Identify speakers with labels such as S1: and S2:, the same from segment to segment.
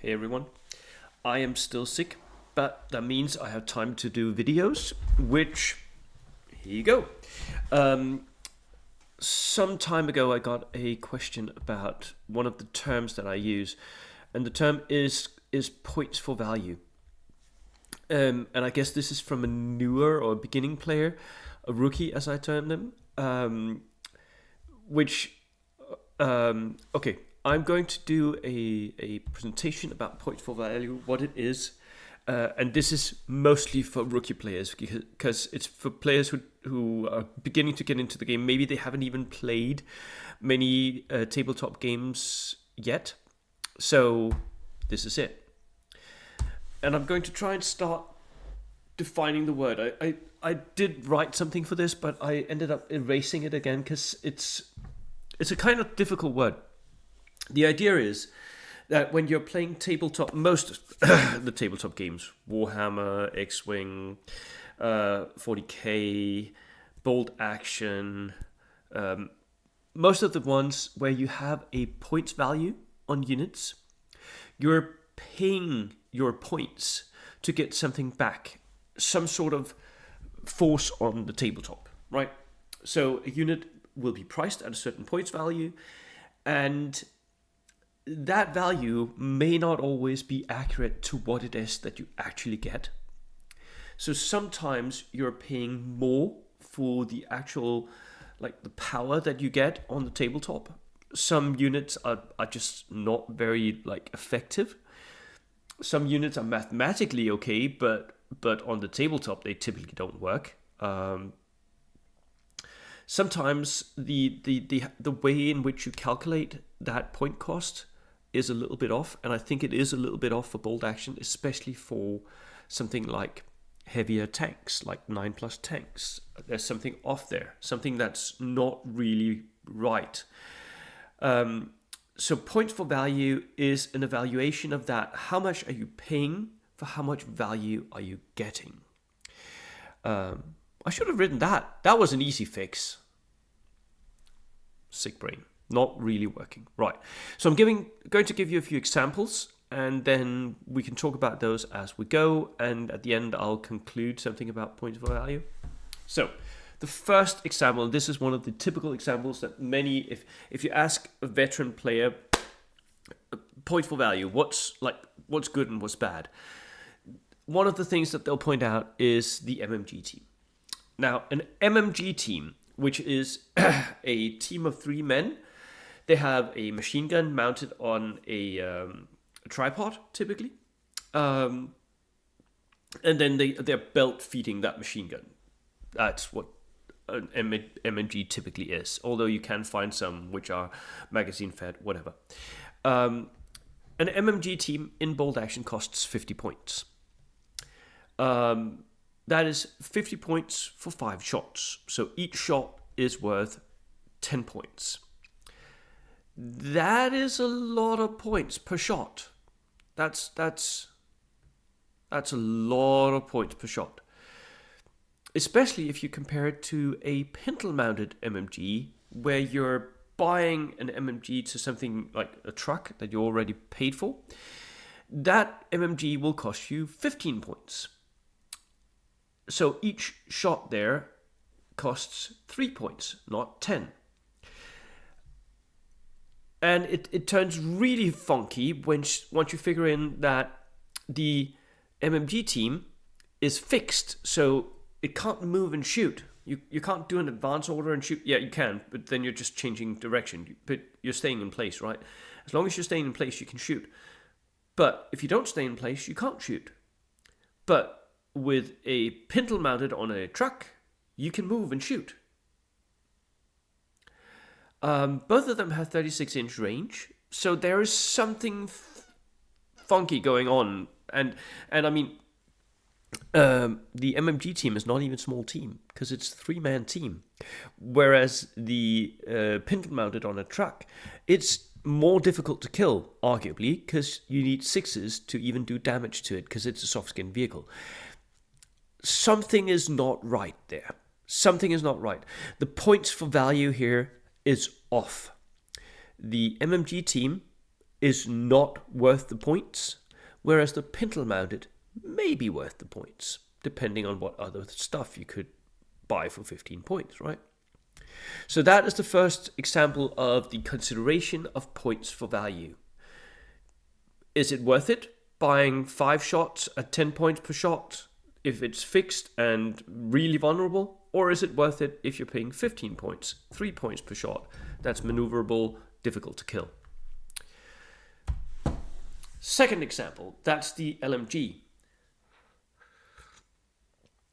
S1: Hey everyone, I am still sick, but that means I have time to do videos, which, here you go. Um, some time ago I got a question about one of the terms that I use, and the term is points for value. And I guess this is from a newer or beginning player, a rookie as I term them, which okay, I'm going to do a presentation about points for value, what it is, and this is mostly for rookie players because it's for players who are beginning to get into the game. Maybe they haven't even played many tabletop games yet. So this is it. And I'm going to try and start defining the word. I did write something for this, but I ended up erasing it again because it's a kind of difficult word. The idea is that when you're playing tabletop, most of the tabletop games, Warhammer, X-Wing, 40k, Bolt Action, most of the ones where you have a points value on units, you're paying your points to get something back, some sort of force on the tabletop, right? So a unit will be priced at a certain points value, and that value may not always be accurate to what it is that you actually get. So sometimes you're paying more for the actual, like the power that you get on the tabletop. Some units are just not very effective. Some units are mathematically okay, but on the tabletop they typically don't work. Sometimes the way in which you calculate that point cost is a little bit off, and I think it is a little bit off for Bolt Action, especially for something like heavier tanks, like 9+ tanks. There's something off there, something that's not really right. So points for value is an evaluation of that. How much are you paying for how much value are you getting? I should have written that. That was an easy fix. Sick brain. Not really working. Right. So I'm going to give you a few examples, and then we can talk about those as we go. And at the end, I'll conclude something about points for value. So the first example, this is one of the typical examples that many, if you ask a veteran player, points for value, what's good and what's bad, one of the things that they'll point out is the MMG team. Now, an MMG team, which is a team of 3 men, they have a machine gun mounted on a tripod, typically. And then they're belt feeding that machine gun. That's what an MMG typically is, although you can find some which are magazine fed, whatever. An MMG team in Bolt Action costs 50 points. That is 50 points for 5 shots. So each shot is worth 10 points. That is a lot of points per shot. That's a lot of points per shot. Especially if you compare it to a pintle-mounted MMG, where you're buying an MMG to something like a truck that you already paid for. That MMG will cost you 15 points. So each shot there costs 3 points, not 10. And it turns really funky once you figure in that the MMG team is fixed, so it can't move and shoot. You can't do an advance order and shoot. Yeah, you can, but then you're just changing direction. But you're staying in place, right? As long as you're staying in place, you can shoot. But if you don't stay in place, you can't shoot. But with a pintle mounted on a truck, you can move and shoot. Both of them have 36-inch range, so there is something funky going on. And I mean, the MMG team is not even a small team, because it's a 3-man team. Whereas the pintle mounted on a truck, it's more difficult to kill, arguably, because you need 6s to even do damage to it, because it's a soft-skinned vehicle. Something is not right there. Something is not right. The points for value here is off. The MMG team is not worth the points, whereas the pintle mounted may be worth the points, depending on what other stuff you could buy for 15 points, right? So that is the first example of the consideration of points for value. Is it worth it buying 5 shots at 10 points per shot if it's fixed and really vulnerable? Or is it worth it if you're paying 15 points, 3 points per shot? That's maneuverable, difficult to kill. Second example, that's the LMG.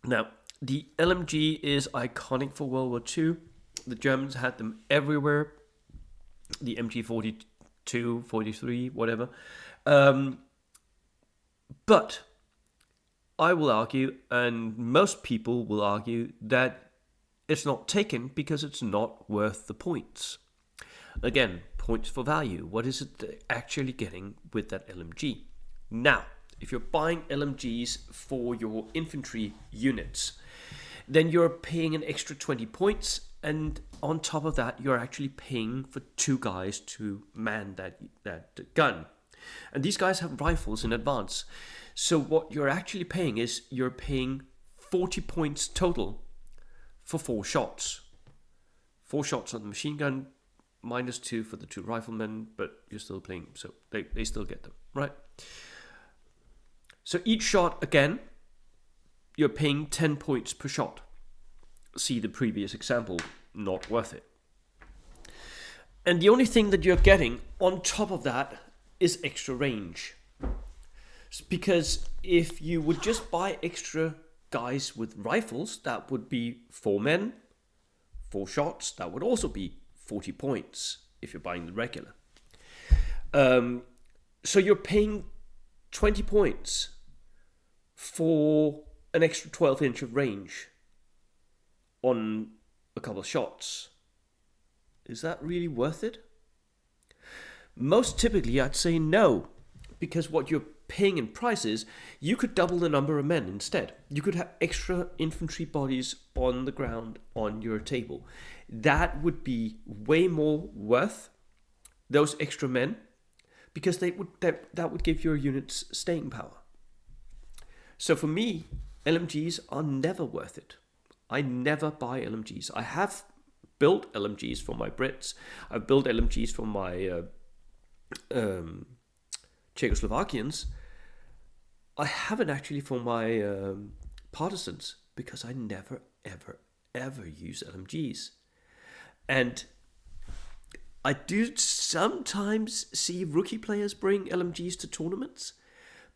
S1: Now, the LMG is iconic for World War II. The Germans had them everywhere. The MG 42, 43, whatever. But I will argue, and most people will argue, that it's not taken because it's not worth the points. Again, points for value. What is it actually getting with that LMG? Now, if you're buying LMGs for your infantry units, then you're paying an extra 20 points, and on top of that, you're actually paying for 2 guys to man that gun. And these guys have rifles in advance. So what you're actually paying is you're paying 40 points total for 4 shots. 4 shots on the machine gun, -2 for the 2 riflemen, but you're still playing, so they still get them, right? So each shot, again, you're paying 10 points per shot. See the previous example, not worth it. And the only thing that you're getting on top of that is extra range. Because if you would just buy extra guys with rifles, that would be 4 men, 4 shots. That would also be 40 points if you're buying the regular. So you're paying 20 points for an extra 12 inch of range on a couple of shots. Is that really worth it? Most typically, I'd say no, because what you're paying in prices, you could double the number of men instead. You could have extra infantry bodies on the ground on your table. That would be way more worth those extra men, because that would give your units staying power. So for me, LMGs are never worth it. I never buy LMGs. I have built LMGs for my Brits. I've built LMGs for my Czechoslovakians. I haven't actually for my partisans, because I never, ever, ever use LMGs. And I do sometimes see rookie players bring LMGs to tournaments,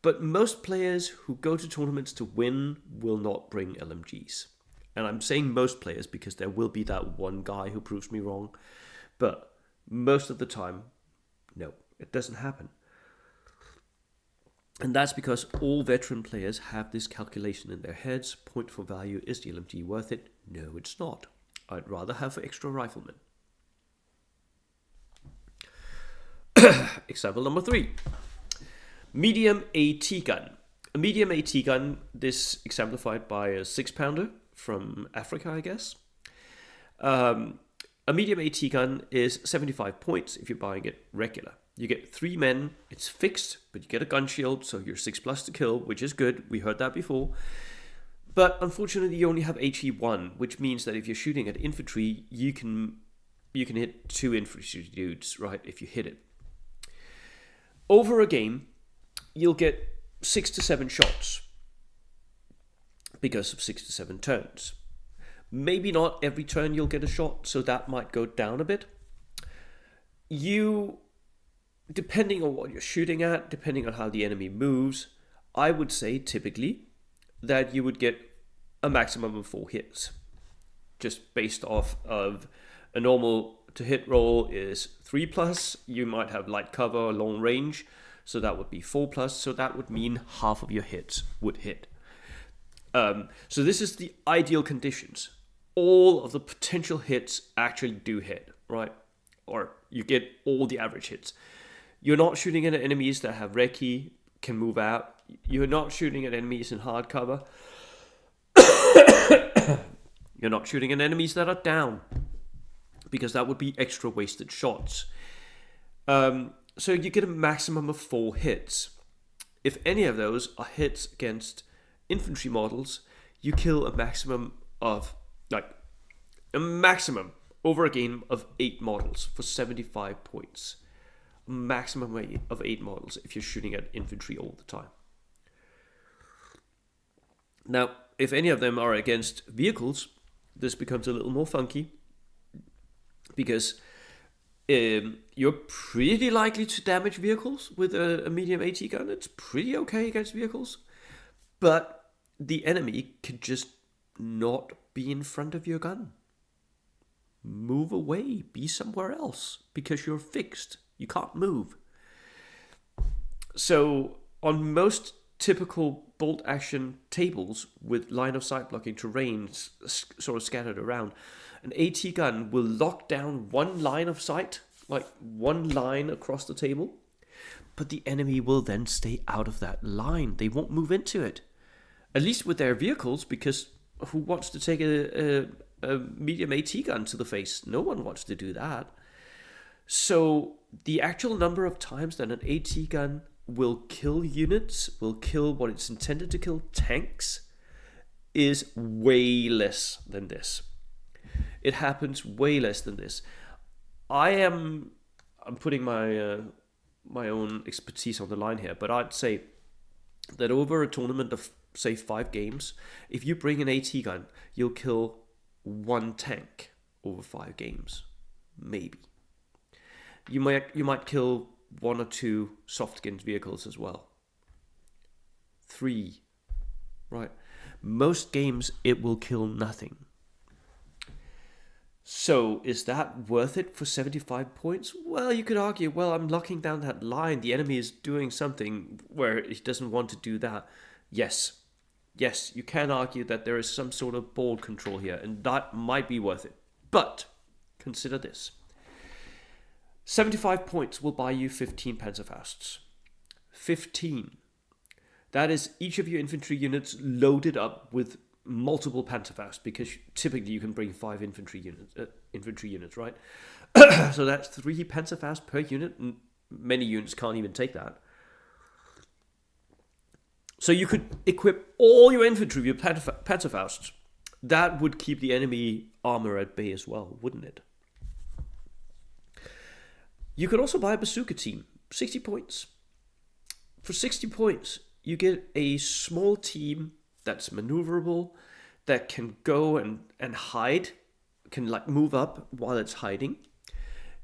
S1: but most players who go to tournaments to win will not bring LMGs. And I'm saying most players because there will be that one guy who proves me wrong. But most of the time, no, it doesn't happen. And that's because all veteran players have this calculation in their heads. Point for value, is the LMG worth it? No, it's not. I'd rather have extra riflemen. Example number 3. Medium AT gun. A medium AT gun, this exemplified by a 6-pounder from Africa, I guess. A medium AT gun is 75 points if you're buying it regular. You get 3 men, it's fixed, but you get a gun shield, so you're 6+ to kill, which is good. We heard that before. But unfortunately, you only have HE1, which means that if you're shooting at infantry, you can hit 2 infantry dudes, right, if you hit it. Over a game, you'll get 6 to 7 shots because of 6 to 7 turns. Maybe not every turn you'll get a shot, so that might go down a bit. Depending on what you're shooting at, depending on how the enemy moves, I would say typically that you would get a maximum of 4 hits. Just based off of a normal to hit roll is 3+, you might have light cover, long range, so that would be 4+, so that would mean half of your hits would hit. So this is the ideal conditions. All of the potential hits actually do hit, right? Or you get all the average hits. You're not shooting at enemies that have recce, can move out. You're not shooting at enemies in hard cover. You're not shooting at enemies that are down, because that would be extra wasted shots. So you get a maximum of 4 hits. If any of those are hits against infantry models, you kill a maximum over a game of 8 models for 75 points. A maximum of 8 models if you're shooting at infantry all the time. Now, if any of them are against vehicles, this becomes a little more funky, because you're pretty likely to damage vehicles with a medium AT gun. It's pretty okay against vehicles, but the enemy can just not be in front of your gun. Move away, be somewhere else, because you're fixed. You can't move. So on most typical bolt action tables with line of sight blocking terrain sort of scattered around, an AT gun will lock down one line of sight, like one line across the table, but the enemy will then stay out of that line. They won't move into it. At least with their vehicles, because who wants to take a medium AT gun to the face? No one wants to do that. So the actual number of times that an AT gun will kill units, will kill what it's intended to kill, tanks, is way less than this. It happens way less than this. I'm putting my own expertise on the line here, but I'd say that over a tournament of, say, 5 games, if you bring an AT gun, you'll kill 1 tank over 5 games, maybe. You might kill 1 or 2 soft-skinned vehicles as well. 3, right? Most games it will kill nothing. So is that worth it for 75 points? Well, you could argue, well, I'm locking down that line. The enemy is doing something where it doesn't want to do that. Yes, you can argue that there is some sort of board control here, and that might be worth it. But consider this. 75 points will buy you 15 Panzerfausts. 15. That is each of your infantry units loaded up with multiple Panzerfausts, because typically you can bring 5 infantry units, right? So that's 3 Panzerfausts per unit, and many units can't even take that. So you could equip all your infantry with Panzerfausts. That would keep the enemy armor at bay as well, wouldn't it? You could also buy a bazooka team, 60 points. For 60 points, you get a small team that's maneuverable, that can go and hide, can like move up while it's hiding.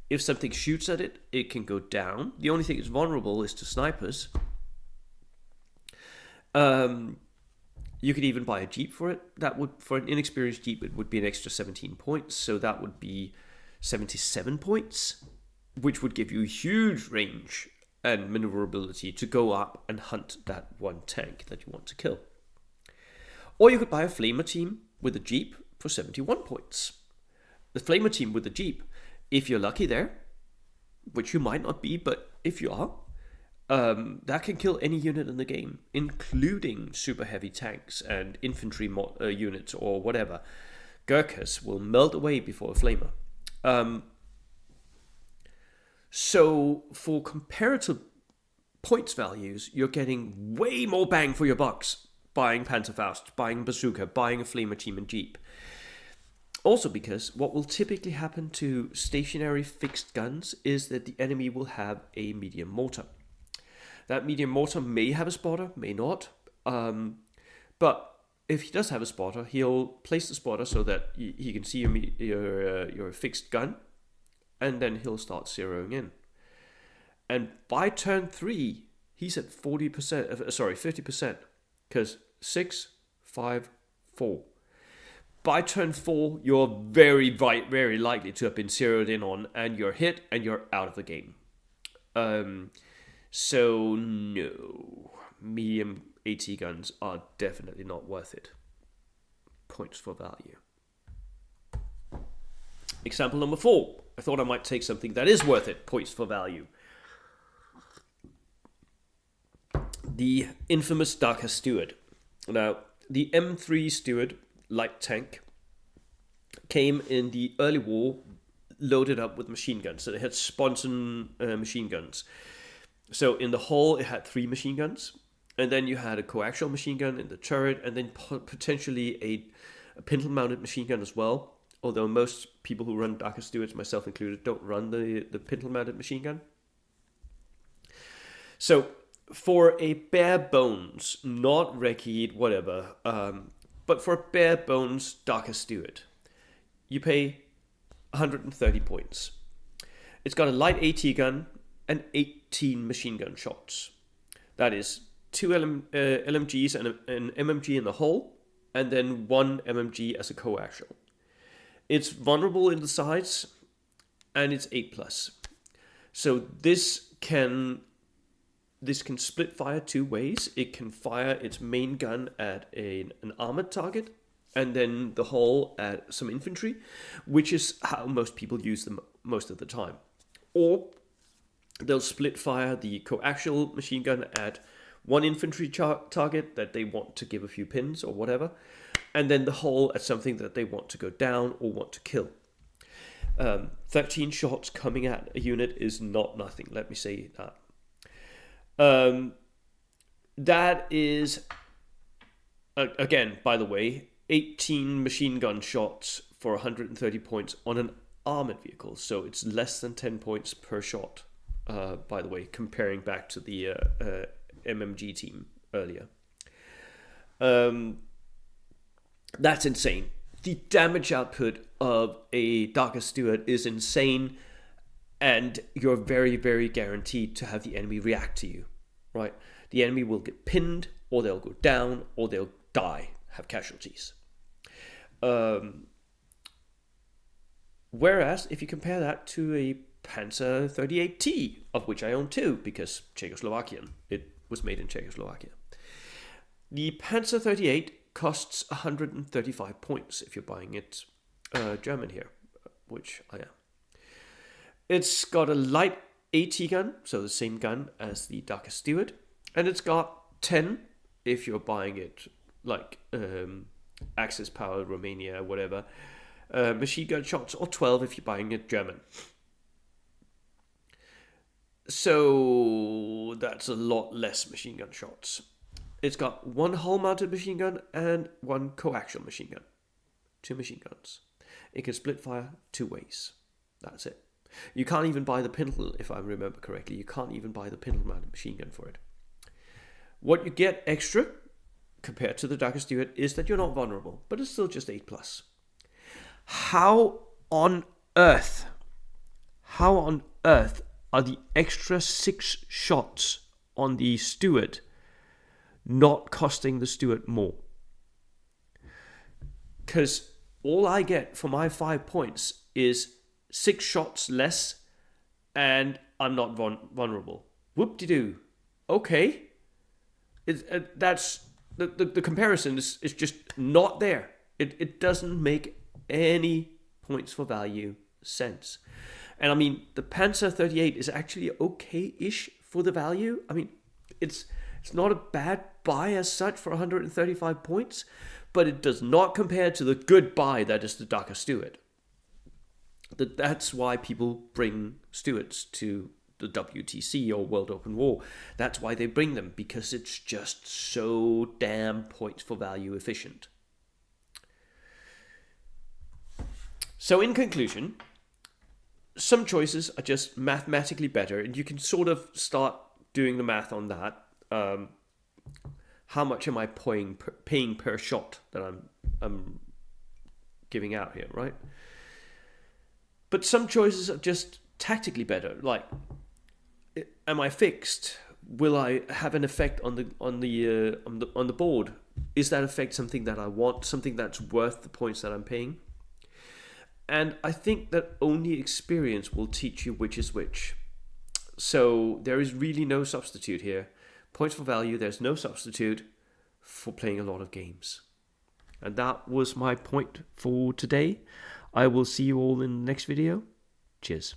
S1: If something shoots at it, it can go down. The only thing it's vulnerable is to snipers. You could even buy a jeep for it. That would, for an inexperienced jeep, it would be an extra 17 points. So that would be 77 points, which would give you huge range and maneuverability to go up and hunt that one tank that you want to kill. Or you could buy a flamer team with a jeep for 71 points. The flamer team with a jeep, if you're lucky there, which you might not be, but if you are, that can kill any unit in the game, including super heavy tanks and infantry units or whatever. Gurkhas will melt away before a flamer. So for comparative points values, you're getting way more bang for your bucks buying Panzerfaust, buying bazooka, buying a flamer team and jeep. Also because what will typically happen to stationary fixed guns is that the enemy will have a medium mortar. That medium mortar may have a spotter, may not. But if he does have a spotter, he'll place the spotter so that he can see your fixed gun, and then he'll start zeroing in. And by turn 3, he's at 50%, because 6, 5, 4. By turn 4, you're very likely to have been zeroed in on, and you're hit, and you're out of the game. So no, medium AT guns are definitely not worth it. Points for value. Example number 4. I thought I might take something that is worth it. Points for value. The infamous Darker Stewart. Now, the M3 Stewart light tank came in the early war loaded up with machine guns. So they had sponson machine guns. So in the hull, it had 3 machine guns. And then you had a coaxial machine gun in the turret, and then potentially a pintle-mounted machine gun as well. Although most people who run Darker Stewarts, myself included, don't run the pintle-mounted machine gun. So for a bare bones, not recceed, whatever, but for a bare bones Darker Stewart, you pay 130 points. It's got a light AT gun and 18 machine gun shots. That is 2 LMGs and an MMG in the hull, and then 1 MMG as a coaxial. It's vulnerable in the sides, and it's 8+. So this can split fire 2 ways. It can fire its main gun at an armored target, and then the hull at some infantry, which is how most people use them most of the time. Or they'll split fire the coaxial machine gun at one infantry target that they want to give a few pins or whatever, and then the hull at something that they want to go down or want to kill. 13 shots coming at a unit is not nothing, let me say that. That is, again, by the way, 18 machine gun shots for 130 points on an armored vehicle, so it's less than 10 points per shot, by the way, comparing back to the MMG team earlier. That's insane. The damage output of a Darker Stewart is insane, and you're very, very guaranteed to have the enemy react to you, right? The enemy will get pinned, or they'll go down, or they'll die, have casualties. Whereas, if you compare that to a Panzer 38T, of which I own 2, because Czechoslovakian, it was made in Czechoslovakia. The Panzer 38 costs 135 points if you're buying it German here, which I am. It's got a light AT gun, so the same gun as the Darker Stewart, and it's got 10 if you're buying it like Axis Power, Romania, whatever, machine gun shots, or 12 if you're buying it German. So that's a lot less machine gun shots. It's got 1 hull-mounted machine gun and 1 coaxial machine gun. 2 machine guns. It can split fire 2 ways. That's it. You can't even buy the pintle, if I remember correctly. You can't even buy the pintle-mounted machine gun for it. What you get extra, compared to the Darker Stewart, is that you're not vulnerable, but it's still just 8+. How on earth are the extra 6 shots on the Stewart not costing the Stewart more? Because all I get for my 5 points is 6 shots less, and I'm not vulnerable. Whoop-de-doo. Okay. That's the comparison is just not there. It doesn't make any points for value sense. And I mean, the Panzer 38 is actually okay-ish for the value. I mean, it's not a bad buy as such for 135 points, but it does not compare to the good buy that is the Darker Stewart. That's why people bring Stewarts to the WTC or World Open War. That's why they bring them, because it's just so damn points for value efficient. So in conclusion, some choices are just mathematically better, and you can sort of start doing the math on that. How much am I paying per shot that I'm giving out here, right? But some choices are just tactically better. Like, am I fixed? Will I have an effect on the board? Is that effect something that I want? Something that's worth the points that I'm paying? And I think that only experience will teach you which is which. So there is really no substitute here. Points for value, there's no substitute for playing a lot of games. And that was my point for today. I will see you all in the next video. Cheers.